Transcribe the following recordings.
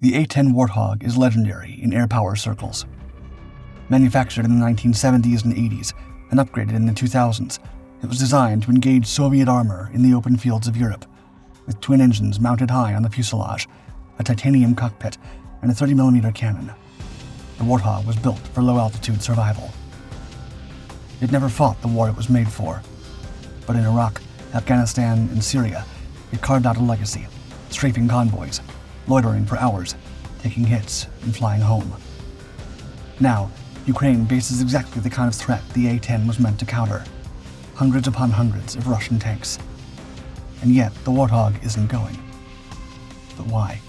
The A-10 Warthog is legendary in air power circles. Manufactured in the 1970s and 80s and upgraded in the 2000s, it was designed to engage Soviet armor in the open fields of Europe, with twin engines mounted high on the fuselage, a titanium cockpit, and a 30mm cannon. The Warthog was built for low-altitude survival. It never fought the war it was made for, but in Iraq, Afghanistan, and Syria, it carved out a legacy, strafing convoys, loitering for hours, taking hits, and flying home. Now, Ukraine faces exactly the kind of threat the A-10 was meant to counter. Hundreds upon hundreds of Russian tanks. And yet, the Warthog isn't going. But why?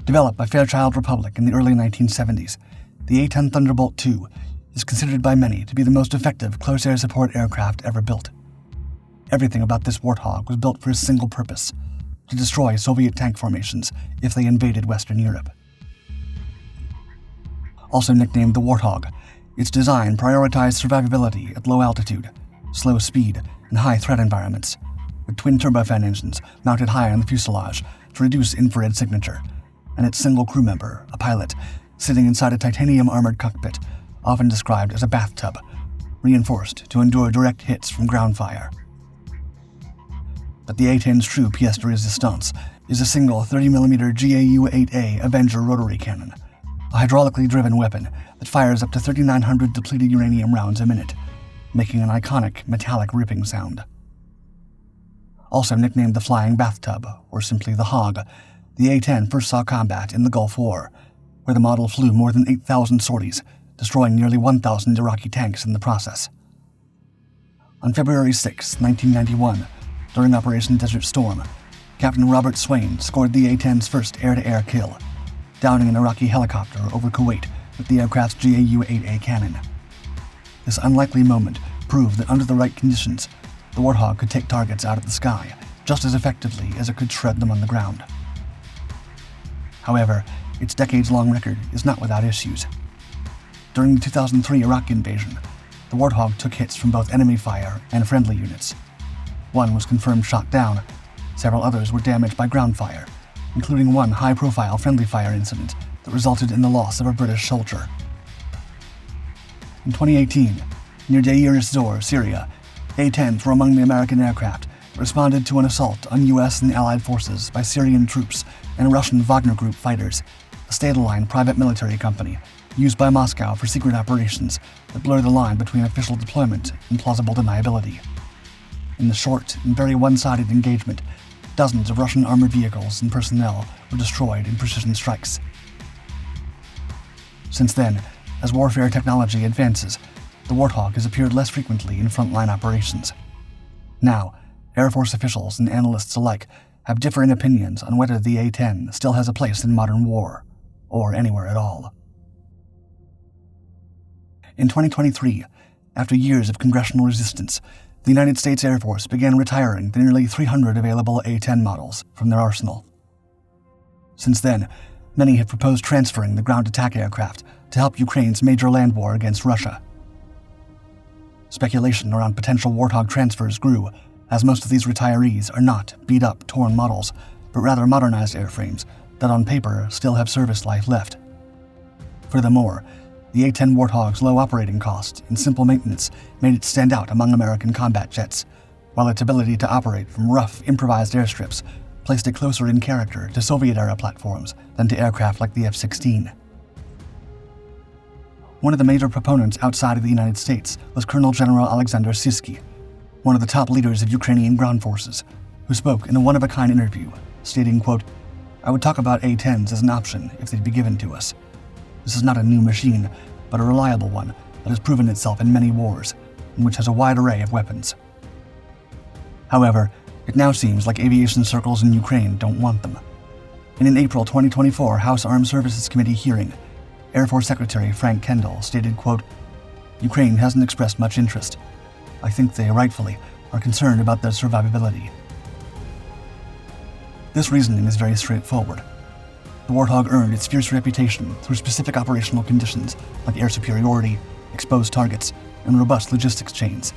Developed by Fairchild Republic in the early 1970s, the A-10 Thunderbolt II is considered by many to be the most effective close air support aircraft ever built. Everything about this Warthog was built for a single purpose: to destroy Soviet tank formations if they invaded Western Europe. Also nicknamed the Warthog, its design prioritized survivability at low altitude, slow speed, and high threat environments, with twin turbofan engines mounted high on the fuselage to reduce infrared signature, and its single crew member, a pilot, sitting inside a titanium-armored cockpit, often described as a bathtub, reinforced to endure direct hits from ground fire. But the A-10's true pièce de résistance is a single 30mm GAU-8A Avenger rotary cannon, a hydraulically driven weapon that fires up to 3,900 depleted uranium rounds a minute, making an iconic metallic ripping sound. Also nicknamed the Flying Bathtub, or simply the Hog, the A-10 first saw combat in the Gulf War, where the model flew more than 8,000 sorties, destroying nearly 1,000 Iraqi tanks in the process. On February 6, 1991, during Operation Desert Storm, Captain Robert Swain scored the A-10's first air-to-air kill, downing an Iraqi helicopter over Kuwait with the aircraft's GAU-8A cannon. This unlikely moment proved that under the right conditions, the Warthog could take targets out of the sky just as effectively as it could shred them on the ground. However, its decades-long record is not without issues. During the 2003 Iraq invasion, the Warthog took hits from both enemy fire and friendly units. One was confirmed shot down. Several others were damaged by ground fire, including one high-profile friendly fire incident that resulted in the loss of a British soldier. In 2018, near Deir ez-Zor, Syria, A-10s were among the American aircraft that responded to an assault on U.S. and Allied forces by Syrian troops and Russian Wagner Group fighters, a state-aligned private military company used by Moscow for secret operations that blur the line between official deployment and plausible deniability. In the short and very one-sided engagement, dozens of Russian armored vehicles and personnel were destroyed in precision strikes. Since then, as warfare technology advances, the Warthog has appeared less frequently in frontline operations. Now, Air Force officials and analysts alike have differing opinions on whether the A-10 still has a place in modern war, or anywhere at all. In 2023, after years of congressional resistance, the United States Air Force began retiring the nearly 300 available A-10 models from their arsenal. Since then, many have proposed transferring the ground attack aircraft to help Ukraine's major land war against Russia. Speculation around potential Warthog transfers grew, as most of these retirees are not beat-up, torn models, but rather modernized airframes that on paper still have service life left. Furthermore, the A-10 Warthog's low operating cost and simple maintenance made it stand out among American combat jets, while its ability to operate from rough, improvised airstrips placed it closer in character to Soviet-era platforms than to aircraft like the F-16. One of the major proponents outside of the United States was Colonel General Alexander Sisky, one of the top leaders of Ukrainian ground forces, who spoke in a one-of-a-kind interview, stating, quote, "I would talk about A-10s as an option if they'd be given to us. This is not a new machine, but a reliable one that has proven itself in many wars, and which has a wide array of weapons." However, it now seems like aviation circles in Ukraine don't want them. In an April 2024 House Armed Services Committee hearing, Air Force Secretary Frank Kendall stated, quote, "Ukraine hasn't expressed much interest. I think they rightfully are concerned about their survivability." This reasoning is very straightforward. The Warthog earned its fierce reputation through specific operational conditions like air superiority, exposed targets, and robust logistics chains.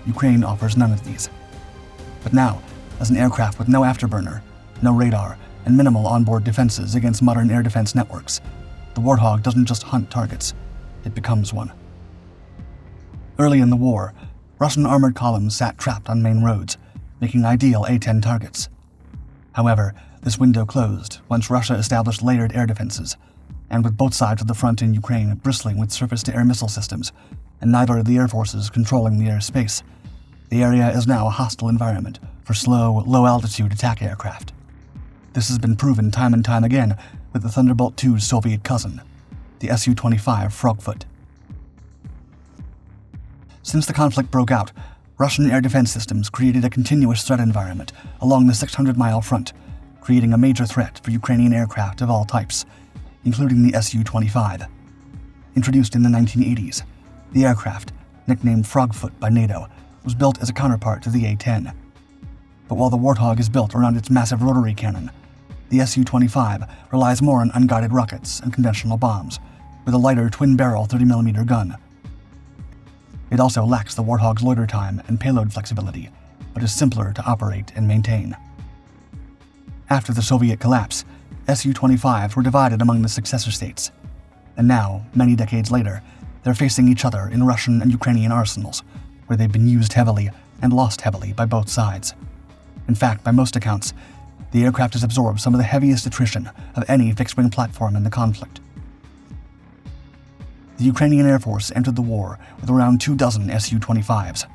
Ukraine offers none of these. But now, As an aircraft with no afterburner, no radar, and minimal onboard defenses against modern air defense networks, the Warthog doesn't just hunt targets, it becomes one. Early in the war, Russian armored columns sat trapped on main roads, making ideal A-10 targets. However, this window closed once Russia established layered air defenses, and with both sides of the front in Ukraine bristling with surface-to-air missile systems, and neither of the air forces controlling the airspace, the area is now a hostile environment for slow, low-altitude attack aircraft. This has been proven time and time again with the Thunderbolt II's Soviet cousin, the Su-25 Frogfoot. Since the conflict broke out, Russian air defense systems created a continuous threat environment along the 600-mile front, creating a major threat for Ukrainian aircraft of all types, including the Su-25. Introduced in the 1980s, the aircraft, nicknamed Frogfoot by NATO, was built as a counterpart to the A-10. But while the Warthog is built around its massive rotary cannon, the Su-25 relies more on unguided rockets and conventional bombs, with a lighter twin-barrel 30mm gun. It also lacks the Warthog's loiter time and payload flexibility, but is simpler to operate and maintain. After the Soviet collapse, Su-25s were divided among the successor states, and now, many decades later, they're facing each other in Russian and Ukrainian arsenals, where they've been used heavily and lost heavily by both sides. In fact, by most accounts, the aircraft has absorbed some of the heaviest attrition of any fixed-wing platform in the conflict. The Ukrainian Air Force entered the war with around 24 Su-25s.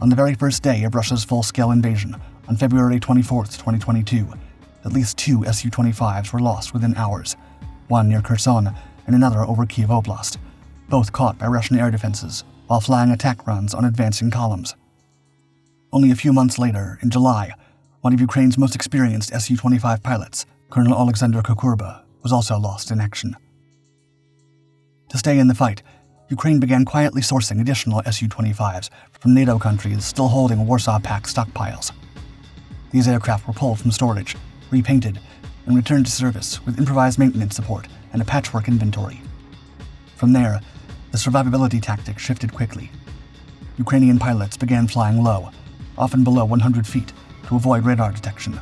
On the very first day of Russia's full-scale invasion, on February 24, 2022, at least 2 Su-25s were lost within hours, one near Kherson and another over Kyiv Oblast, both caught by Russian air defenses while flying attack runs on advancing columns. Only a few months later, in July, one of Ukraine's most experienced Su-25 pilots, Colonel Alexander Kukurba, was also lost in action. To stay in the fight, Ukraine began quietly sourcing additional Su-25s from NATO countries still holding Warsaw Pact stockpiles. These aircraft were pulled from storage, repainted, and returned to service with improvised maintenance support and a patchwork inventory. From there, the survivability tactic shifted quickly. Ukrainian pilots began flying low, often below 100 feet, to avoid radar detection.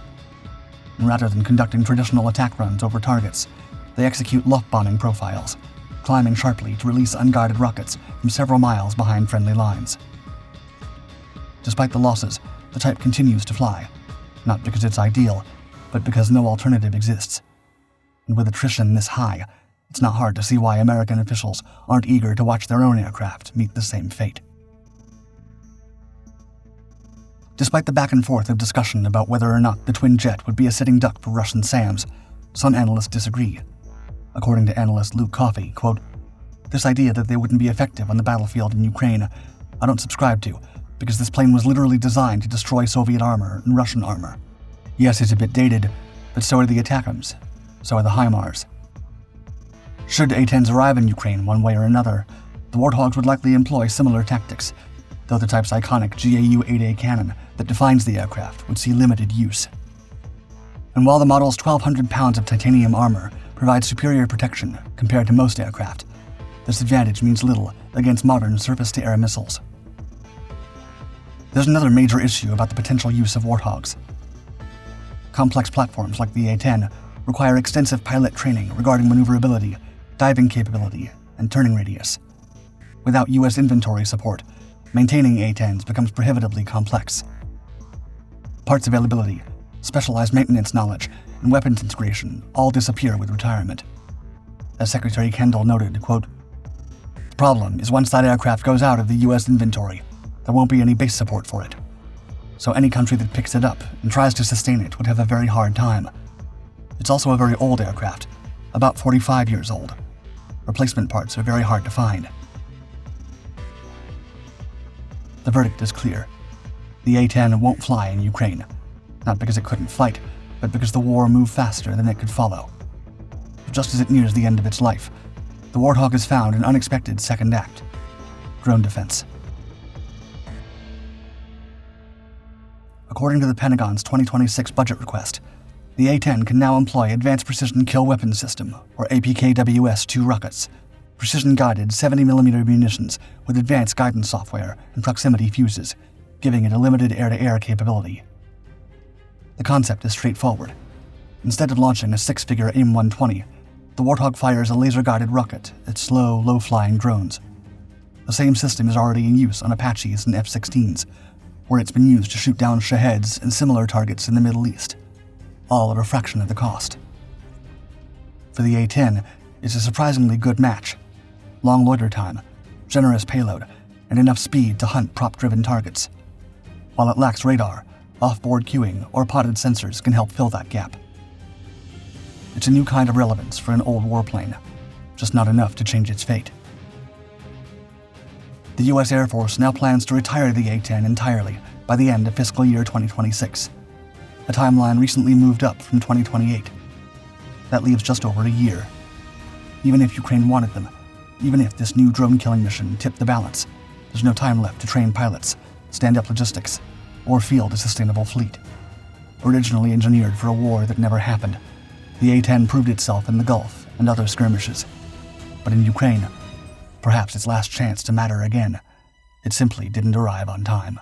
And rather than conducting traditional attack runs over targets, they execute luft-bombing profiles, climbing sharply to release unguided rockets from several miles behind friendly lines. Despite the losses, the type continues to fly, not because it's ideal, but because no alternative exists. And with attrition this high, it's not hard to see why American officials aren't eager to watch their own aircraft meet the same fate. Despite the back and forth of discussion about whether or not the twin jet would be a sitting duck for Russian SAMs, some analysts disagree. According to analyst Luke Coffey, quote, "This idea that they wouldn't be effective on the battlefield in Ukraine, I don't subscribe to, because this plane was literally designed to destroy Soviet armor and Russian armor. Yes, it's a bit dated, but so are the ATACMS, so are the HIMARS. Should A-10s arrive in Ukraine one way or another, the Warthogs would likely employ similar tactics, though the type's iconic GAU-8A cannon that defines the aircraft would see limited use. And while the model's 1,200 pounds of titanium armor provides superior protection compared to most aircraft, this advantage means little against modern surface-to-air missiles. There's another major issue about the potential use of Warthogs. Complex platforms like the A-10 require extensive pilot training regarding maneuverability, diving capability, and turning radius. Without U.S. inventory support, maintaining A-10s becomes prohibitively complex. Parts availability, specialized maintenance knowledge, and weapons integration all disappear with retirement. As Secretary Kendall noted, quote, "The problem is once that aircraft goes out of the U.S. inventory, there won't be any base support for it. So any country that picks it up and tries to sustain it would have a very hard time. It's also a very old aircraft, about 45 years old. Replacement parts are very hard to find." The verdict is clear. The A-10 won't fly in Ukraine, not because it couldn't fight, but because the war moved faster than it could follow. Just as it nears the end of its life, the Warthog has found an unexpected second act: drone defense. According to the Pentagon's 2026 budget request, the A-10 can now employ Advanced Precision Kill Weapons System, or APKWS-2 rockets, precision-guided 70mm munitions with advanced guidance software and proximity fuses, giving it a limited air-to-air capability. The concept is straightforward. Instead of launching a six-figure AIM-120, the Warthog fires a laser-guided rocket at slow, low-flying drones. The same system is already in use on Apaches and F-16s, where it's been used to shoot down Shaheds and similar targets in the Middle East, all at a fraction of the cost. For the A-10, it's a surprisingly good match. Long loiter time, generous payload, and enough speed to hunt prop-driven targets. While it lacks radar, off-board queuing or podded sensors can help fill that gap. It's a new kind of relevance for an old warplane, just not enough to change its fate. The U.S. Air Force now plans to retire the A-10 entirely by the end of fiscal year 2026, a timeline recently moved up from 2028. That leaves just over a year. Even if Ukraine wanted them, even if this new drone-killing mission tipped the balance, there's no time left to train pilots, stand up logistics, or field a sustainable fleet. Originally engineered for a war that never happened, the A-10 proved itself in the Gulf and other skirmishes. But in Ukraine, perhaps its last chance to matter again, it simply didn't arrive on time.